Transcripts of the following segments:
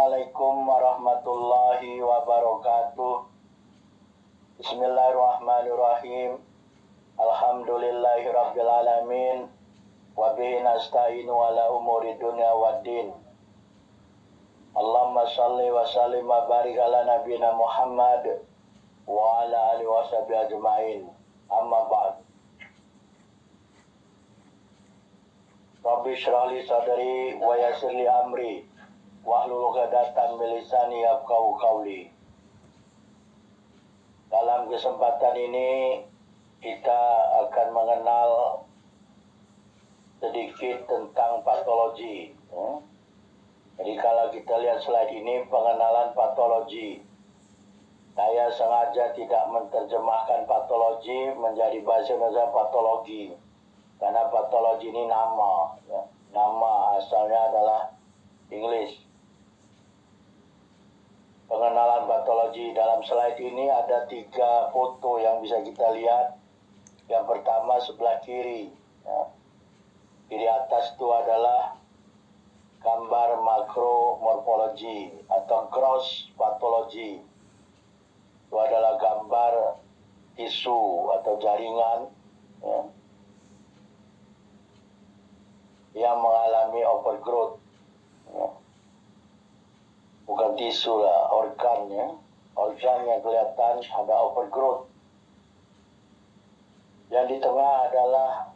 Assalamualaikum warahmatullahi wabarakatuh. Bismillahirrahmanirrahim. Alhamdulillahirrabbilalamin. Wabihi nasta'inu ala umuri dunya waddin. Allahumma salli wa sallim wa barik ala nabiyina Muhammad wa ala alihi wa sahbihi ajma'in. Amma ba'd. Rabbi shrah li sadri wa yassir li amri wahlul 'uqdatam min lisani yafqahu qawli. Dalam kesempatan ini kita akan mengenal sedikit tentang patologi. Jadi kalau kita lihat slide ini, pengenalan patologi. Saya sengaja tidak menerjemahkan patologi menjadi bahasa Indonesia patologi, karena patologi ini nama, nama asalnya adalah Inggris. Pengenalan patologi, dalam slide ini ada 3 foto yang bisa kita lihat. Yang pertama sebelah kiri, kiri atas itu adalah gambar makromorfologi atau gross pathology. Itu adalah gambar tisu atau jaringan yang mengalami overgrowth. Bukan tisu lah, organnya. Organ yang kelihatan ada overgrowth. Yang di tengah adalah,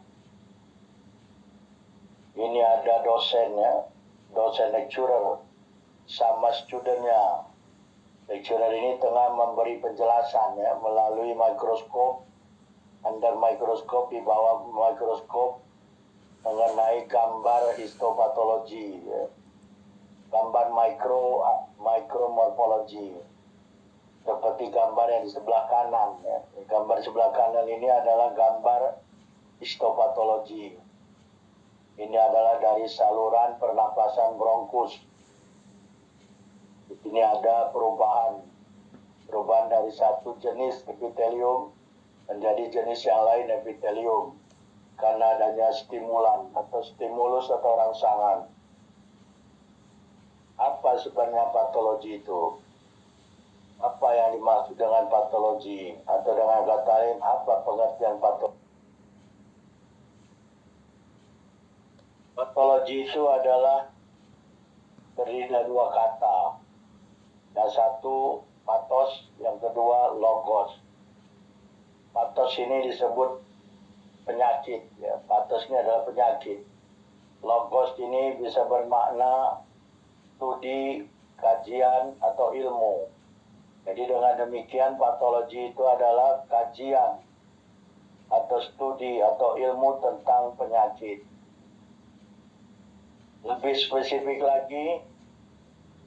ini ada dosennya, dosen lecturer sama studentnya. Lecturer ini tengah memberi penjelasan melalui mikroskop, under mikroskop, di bawah mikroskop, mengenai gambar histopatologi, gambar mikromorfologi, seperti gambar yang di sebelah kanan. Gambar sebelah kanan ini adalah gambar histopatologi. Ini adalah dari saluran pernapasan bronkus. Di sini ada perubahan dari satu jenis epitelium menjadi jenis yang lain epitelium, karena adanya stimulan atau stimulus atau rangsangan. Apa sebenarnya patologi itu? Apa yang dimaksud dengan patologi? Atau dengan kata lain, apa pengertian patologi? Patologi itu adalah terdiri dari 2 kata. Yang satu pathos, yang kedua logos. Pathos ini disebut penyakit. Pathos ini adalah penyakit. Logos ini bisa bermakna studi, kajian, atau ilmu. Jadi dengan demikian patologi itu adalah kajian atau studi atau ilmu tentang penyakit. Lebih spesifik lagi,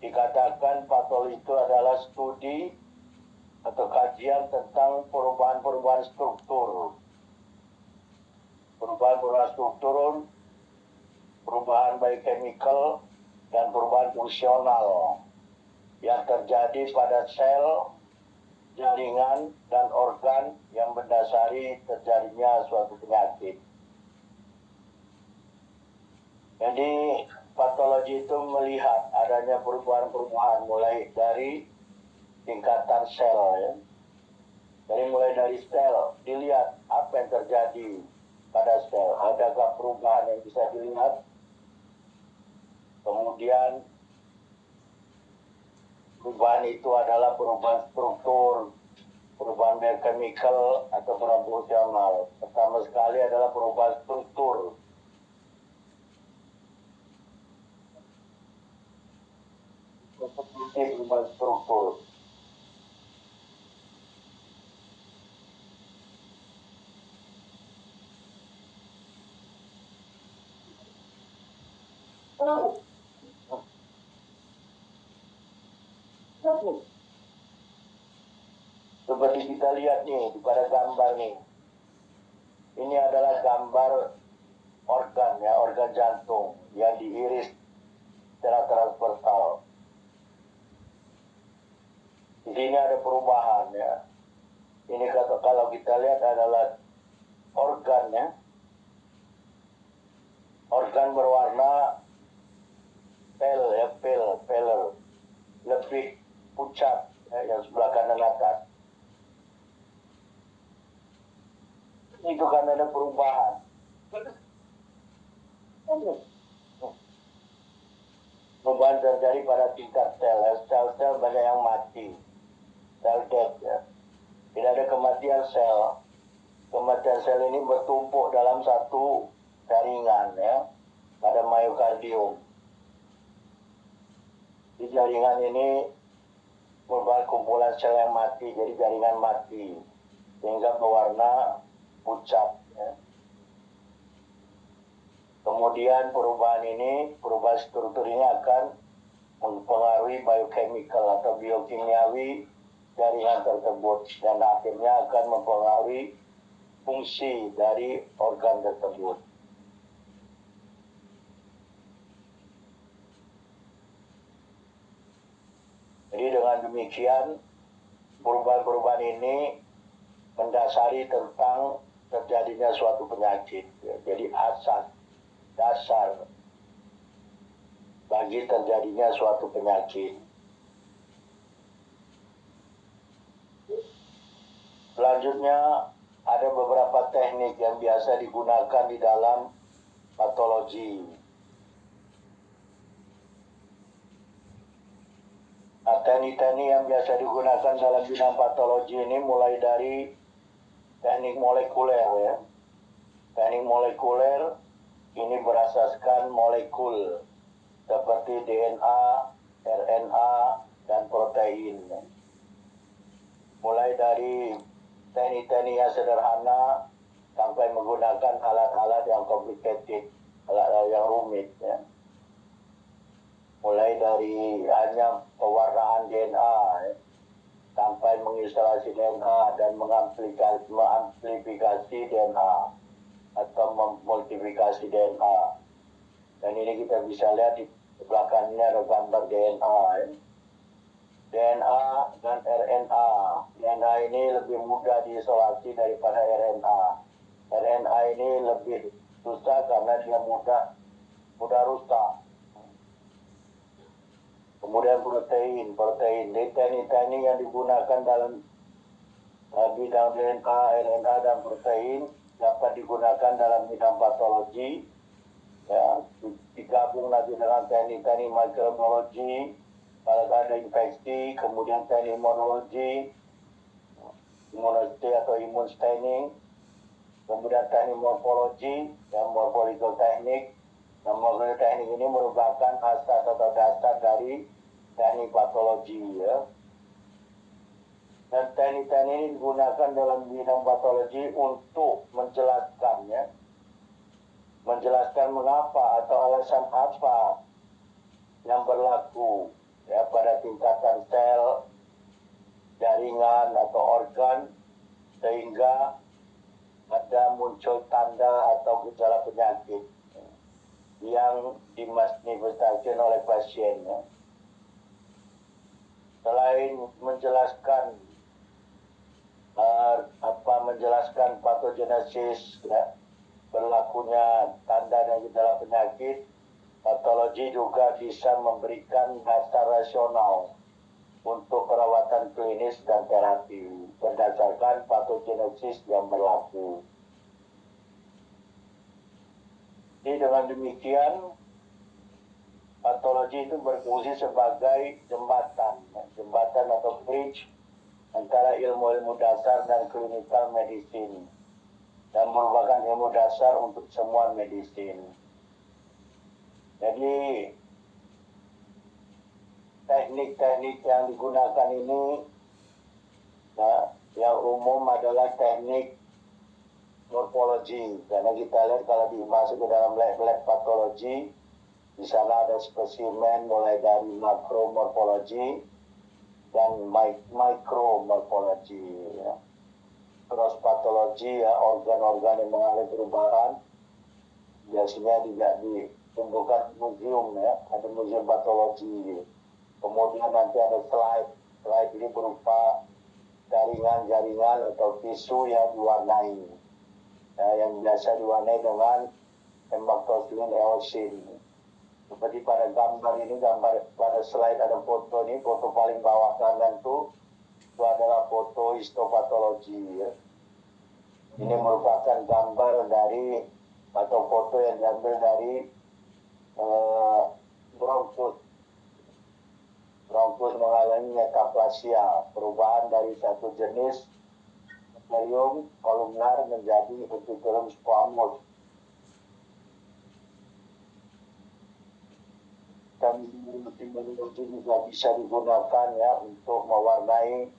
dikatakan patologi itu adalah studi atau kajian tentang perubahan-perubahan struktur. Perubahan-perubahan struktur, perubahan biochemical, dan perubahan fungsional yang terjadi pada sel, jaringan, dan organ yang mendasari terjadinya suatu penyakit. Jadi patologi itu melihat adanya perubahan-perubahan mulai dari tingkatan sel. Jadi mulai dari sel, dilihat apa yang terjadi pada sel. Adakah perubahan yang bisa dilihat? Kemudian perubahan itu adalah perubahan struktur, perubahan biochemical atau perubahan fungsional. Pertama sekali adalah perubahan struktur. Seperti perubahan struktur. Seperti kita lihat nih pada gambar nih. Ini adalah gambar organ organ jantung yang diiris secara transversal. Di sini ada perubahan Ini kalau kita lihat adalah organ Organ berwarna pale, lebih pucat, yang sebelah kanan atas. Itu kan ada perubahan. Perubahan terjadi pada tingkat sel. Sel-sel banyak yang mati. Sel death, ya. Tidak ada kematian sel. Kematian sel ini bertumpuk dalam satu jaringan, ya, pada myokardium. Di jaringan ini merupakan kumpulan sel yang mati, jadi jaringan mati, sehingga berwarna pucat, ya. Kemudian perubahan struktur ini akan mempengaruhi biochemical atau biokimiawi jaringan tersebut, dan akhirnya akan mempengaruhi fungsi dari organ tersebut. Jadi dengan demikian, perubahan-perubahan ini mendasari tentang terjadinya suatu penyakit. Jadi dasar bagi terjadinya suatu penyakit. Selanjutnya, ada beberapa teknik yang biasa digunakan di dalam patologi. Nah, teknik-teknik yang biasa digunakan dalam bidang patologi ini mulai dari teknik molekuler, ya. Teknik molekuler ini berasaskan molekul seperti DNA, RNA, dan protein. Mulai dari teknik-teknik yang sederhana sampai menggunakan alat-alat yang complicated, alat-alat yang rumit, ya. Mulai dari hanya pewarnaan DNA, ya, sampai mengisolasi DNA dan mengamplifikasi DNA atau memultiplikasi DNA. Dan ini kita bisa lihat di belakang ini ada gambar DNA, ya. DNA dan RNA. DNA ini lebih mudah diisolasi daripada RNA. RNA ini lebih susah karena dia mudah rusak. Kemudian protein. Teknik-teknik yang digunakan dalam bidang DNA, RNA, dan protein dapat digunakan dalam bidang patologi, ya, digabung lagi dengan teknik-teknik mikrobiologi pada ada infeksi, kemudian teknik imunologi, atau imun staining, kemudian teknik morfologi dan morphological teknik. Nah, morphological teknik ini merupakan asas atau dasar dari teknik patologi, ya. Dan teknik-teknik ini digunakan dalam bidang patologi untuk menjelaskan, ya, menjelaskan mengapa atau alasan apa yang berlaku, ya, pada tingkatan sel, jaringan atau organ, sehingga ada muncul tanda atau gejala penyakit yang dimanifestasikan oleh pasien, ya. Selain menjelaskan menjelaskan patogenesis, ya, berlakunya tanda dan gejala penyakit, patologi juga bisa memberikan dasar rasional untuk perawatan klinis dan terapi berdasarkan patogenesis yang berlaku. Jadi dengan demikian, patologi itu berfungsi sebagai jembatan atau bridge antara ilmu-ilmu dasar dan clinical medicine, dan merupakan ilmu dasar untuk semua medicine. Jadi teknik-teknik yang digunakan ini, nah, yang umum adalah teknik morfologi, karena kita lihat kalau dimasuk ke dalam lab patologi, di sana ada spesimen mulai dari makromorfologi dan mikromorfologi, ya. Terus patologi, ya, organ-organ yang mengalami perubahan biasanya tidak dikumpulkan museum, ya, ada museum patologi. Kemudian nanti ada slide ini berupa jaringan-jaringan atau tisu yang diwarnai, ya, yang biasa diwarnai dengan hematoxylin eosin. Seperti pada gambar ini, gambar pada slide ada foto ini, foto paling bawah kanan itu adalah foto histopatologi ya. Ini merupakan gambar dari atau foto yang diambil dari bronkus. Bronkus mengalami metaplasia, perubahan dari satu jenis epithelium kolumnar menjadi epithelium squamous. Dan teknologi juga bisa digunakan ya untuk mewarnai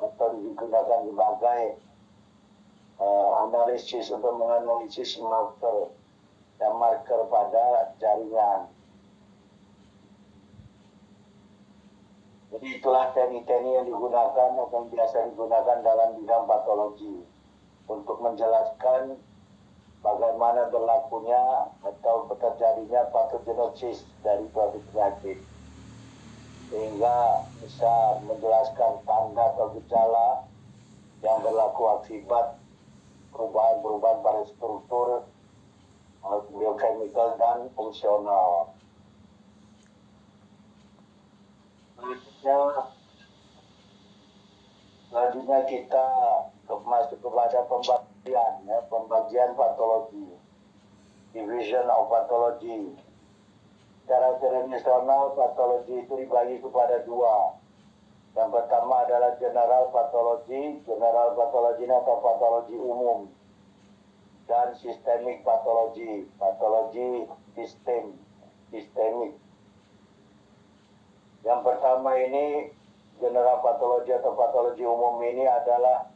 atau digunakan sebagai analisis untuk menganalisis marker dan marker pada jaringan. Jadi itulah teknik-teknik yang digunakan atau biasa digunakan dalam bidang patologi untuk menjelaskan bagaimana berlakunya atau terjadinya patogenosis dari suatu penyakit, sehingga bisa menjelaskan tanda atau gejala yang berlaku akibat perubahan-perubahan pada struktur biokemikal dan fungsional. Selanjutnya kita masuk kepada pembagian patologi, division of pathology. Secara tradisional patologi itu dibagi kepada dua. Yang pertama adalah general pathology ini atau patologi umum, dan systemic pathology sistemik. Yang pertama ini general pathology atau patologi umum ini adalah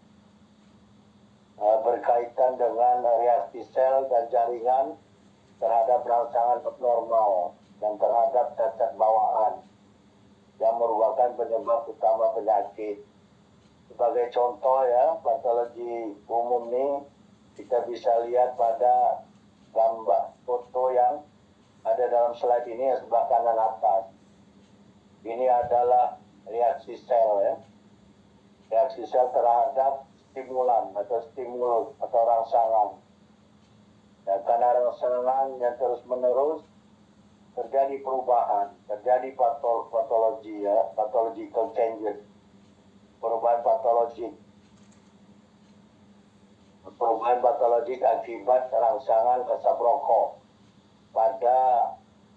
berkaitan dengan reaksi sel dan jaringan terhadap rangsangan abnormal dan terhadap cacat bawaan yang merupakan penyebab utama penyakit. Sebagai contoh ya, patologi umum ini kita bisa lihat pada gambar foto yang ada dalam slide ini yang sebelah kanan atas. Ini adalah reaksi sel ya. Reaksi sel terhadap stimulan atau stimulus atau rangsangan. Ya, karena rangsangan yang terus menerus terjadi perubahan, terjadi patologi ya, pathological changes, perubahan patologik. Perubahan patologik akibat rangsangan asap rokok pada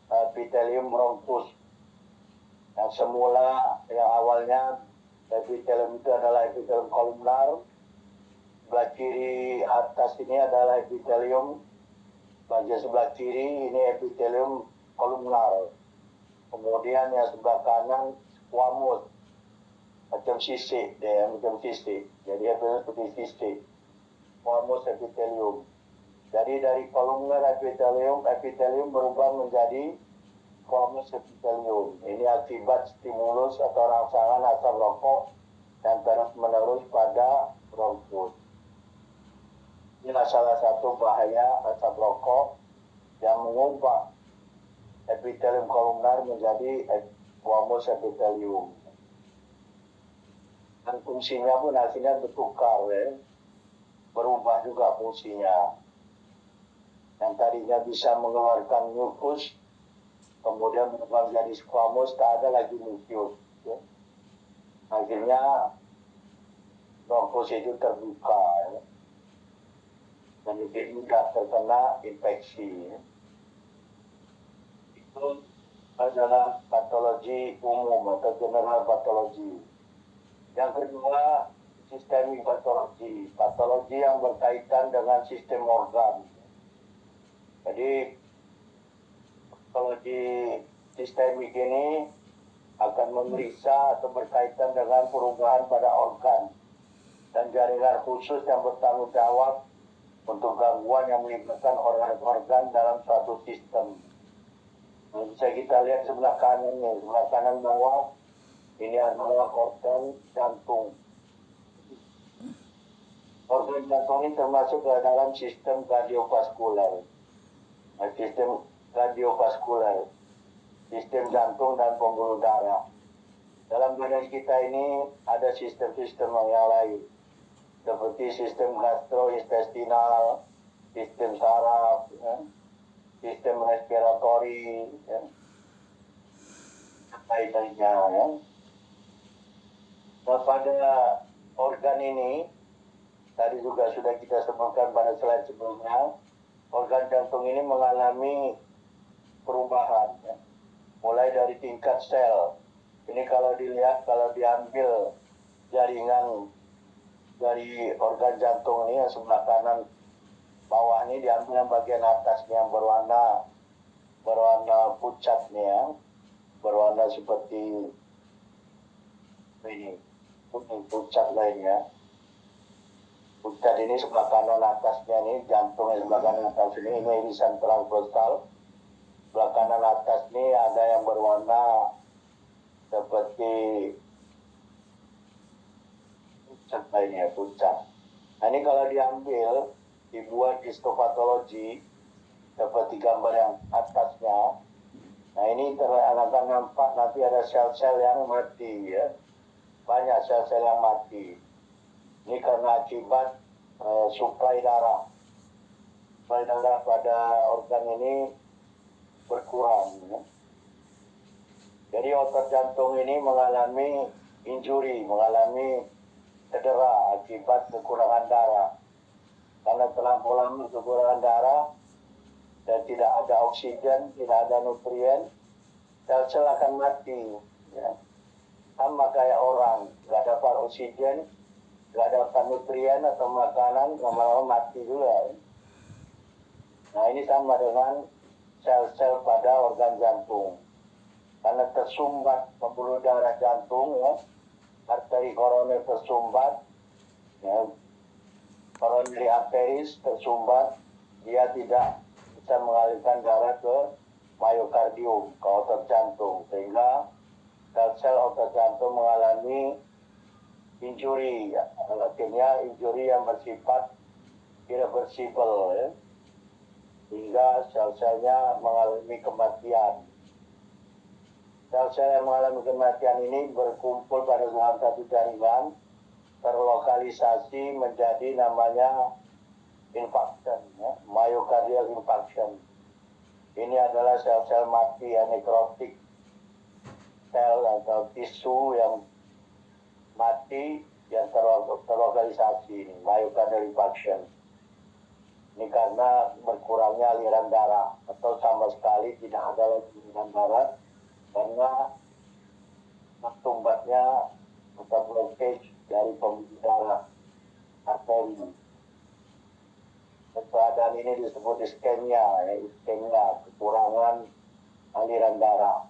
epithelium bronchus. Yang semula, yang awalnya epithelium itu adalah epithelium kolumnar, sebelah kiri atas ini adalah epithelium, bagian sebelah kiri ini epithelium kolumnar. Kemudian yang sebelah kanan squamous, macam sisik, macam sisik. Jadi epithelium seperti sisik, squamous epithelium. Jadi dari kolumnar epithelium berubah menjadi squamous epithelium. Ini akibat stimulus atau rangsangan asap rokok yang terus menerus pada bronkus. Inilah salah satu bahaya asap rokok yang mengubah epithelium kolumnar menjadi squamous epithelium. Dan fungsinya pun akhirnya bertukar ya. Berubah juga fungsinya. Yang tadinya bisa mengeluarkan mucus, kemudian berubah menjadi squamous, tak ada lagi mucus. Ya. Akhirnya bronkus itu terbuka ya. Dan lebih mudah terkena infeksi. Ya. Itu adalah patologi umum atau general patologi. Yang kedua, systemic patologi yang berkaitan dengan sistem organ. Jadi patologi sistemik ini akan memeriksa atau berkaitan dengan perubahan pada organ dan jaringan khusus yang bertanggung jawab untuk gangguan yang melibatkan organ-organ dalam suatu sistem. Bisa kita lihat sebelah kanan nih, sebelah kanan bawah ini adalah organ jantung. Organ jantung ini termasuk ke dalam sistem kardiovaskuler. Sistem kardiovaskuler, sistem jantung dan pembuluh darah. Dalam badan kita ini ada sistem-sistem yang lain, seperti sistem gastrointestinal, sistem saraf, sistem respirator memori, ya, lainnya. Ya. Nah, pada organ ini, tadi juga sudah kita sebutkan pada slide sebelumnya, organ jantung ini mengalami perubahan. Ya. Mulai dari tingkat sel. Ini kalau dilihat, kalau diambil jaringan dari organ jantung ini yang sebelah kanan bawah ini, diambil yang bagian atasnya yang berwarna pucat nih ya, berwarna seperti ini, pucat lainnya. Pucat ini sebelah kanan atasnya nih, jantungnya sebelah kanan atas ini irisan transversal. Sebelah kanan atas ini ada yang berwarna seperti pucat lainnya, pucat. Nah ini kalau diambil, dibuat histopatologi seperti gambar yang atasnya. Nah ini akan nampak nanti ada sel-sel yang mati ya, banyak sel-sel yang mati. Ini karena akibat suplai darah pada organ ini berkurang. Ya. Jadi otot jantung ini mengalami injury, mengalami cedera akibat kekurangan darah. Karena terlampau lama kekurangan darah dan tidak ada oksigen, tidak ada nutrien, sel-sel akan mati. Ya. Sama kayak orang, nggak dapat oksigen, nggak dapat nutrien atau makanan, lama-lama mati juga. Nah ini sama dengan sel-sel pada organ jantung. Karena tersumbat pembuluh darah jantung, ya, arteri koroner tersumbat, ya, coronary arteries tersumbat, dia tidak bisa mengalirkan darah ke myokardium, ke otot jantung, sehingga sel-sel otot jantung mengalami injury, ya. Artinya injury yang bersifat irreversible, ya. Hingga sel-selnya mengalami kematian. Sel-sel yang mengalami kematian ini berkumpul pada dalam satu jaringan, terlokalisasi menjadi namanya infarction, ya, myocardial infarction. Ini adalah sel-sel mati, ya, nekrotik, sel atau tisu yang mati yang terlokalisasi, myocardial infarction. Ini karena berkurangnya aliran darah atau sama sekali tidak ada lagi aliran darah karena tersumbatnya atau blockage dari pembuluh darah arteri. Keadaan ini disebut iskemia, ya, iskemia, kekurangan aliran darah.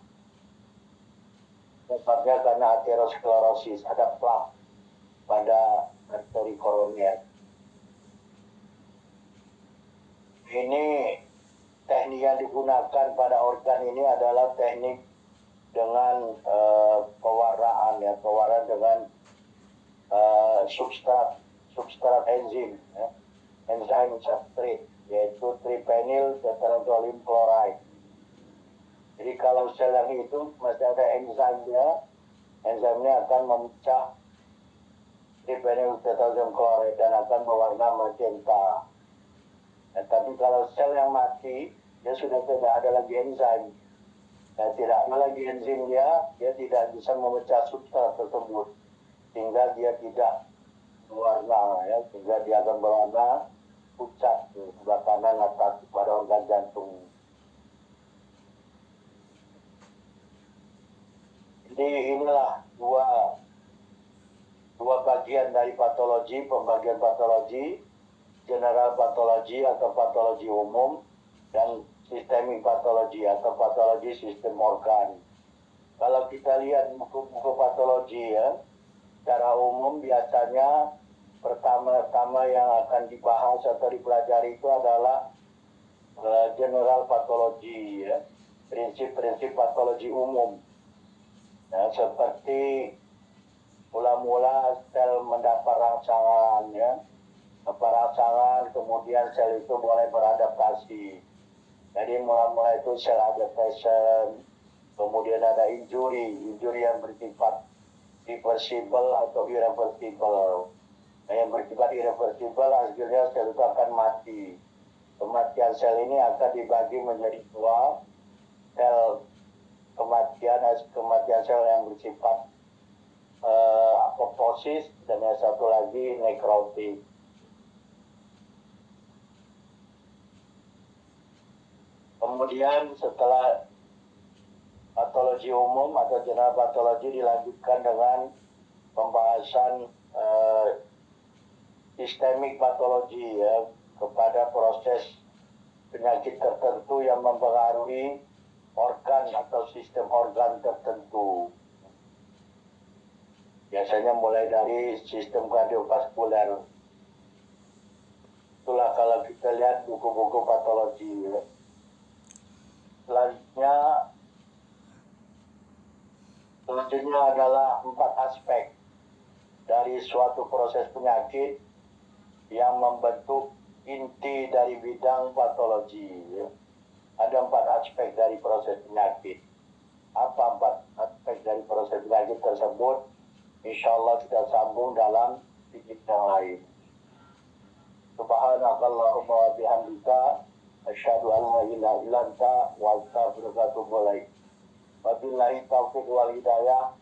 Sebabnya karena aterosklerosis, ada plak pada arteri koroner. Ini teknik yang digunakan pada organ ini adalah teknik dengan pewarnaan, ya, pewarnaan dengan substrat enzim, ya, enzim substrate, yaitu tripenyl tetrazolim chloride. Jadi kalau sel yang hidup masih ada enzimnya, enzimnya akan memecah tripenyl tetrazolim chloride dan akan berwarna magenta. Nah, tapi kalau sel yang mati, dia sudah tidak ada lagi enzim. Nah, tidak ada lagi enzim dia tidak bisa memecah substrat tersebut, sehingga dia tidak berwarna, ya, sehingga dia akan berwarna pucat di sebelah kanan atas pada organ jantung. Jadi inilah dua bagian dari patologi, pembagian patologi, general patologi atau patologi umum, dan sistemik patologi atau patologi sistem organ. Kalau kita lihat buku-buku patologi, ya, secara umum biasanya pertama-tama yang akan dibahas atau dipelajari itu adalah general patologi, ya, prinsip-prinsip patologi umum. Nah, seperti mula-mula sel mendapat rangsangan, ya, rangsangan, kemudian sel itu mulai beradaptasi. Jadi mula-mula itu sel adaptation, kemudian ada injury yang bersifat reversible atau irreversible. Nah, yang bersifat irreversible hasilnya sel itu akan mati. Kematian sel ini akan dibagi menjadi dua, sel kematian sel yang bersifat apoptosis, dan yang satu lagi nekrotik. Kemudian setelah patologi umum atau general patologi dilanjutkan dengan pembahasan sistemik patologi, ya, kepada proses penyakit tertentu yang mempengaruhi organ atau sistem organ tertentu. Biasanya mulai dari sistem kardiovaskuler. Itulah kalau kita lihat buku-buku patologi, ya. Selanjutnya adalah 4 aspek dari suatu proses penyakit yang membentuk inti dari bidang patologi, ya. Ada 4 aspek dari proses penyakit. Apa 4 aspek dari proses penyakit tersebut? Insya Allah kita sambung dalam video yang lain. Subhanakallahumma wa bihamdika asyhadu an la ilaha illa anta wa astaghfiruka wa atubu ilaik. Wabillahi taufiq wal hidayah.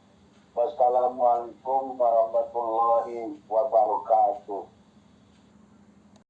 Wassalamualaikum warahmatullahi wabarakatuh.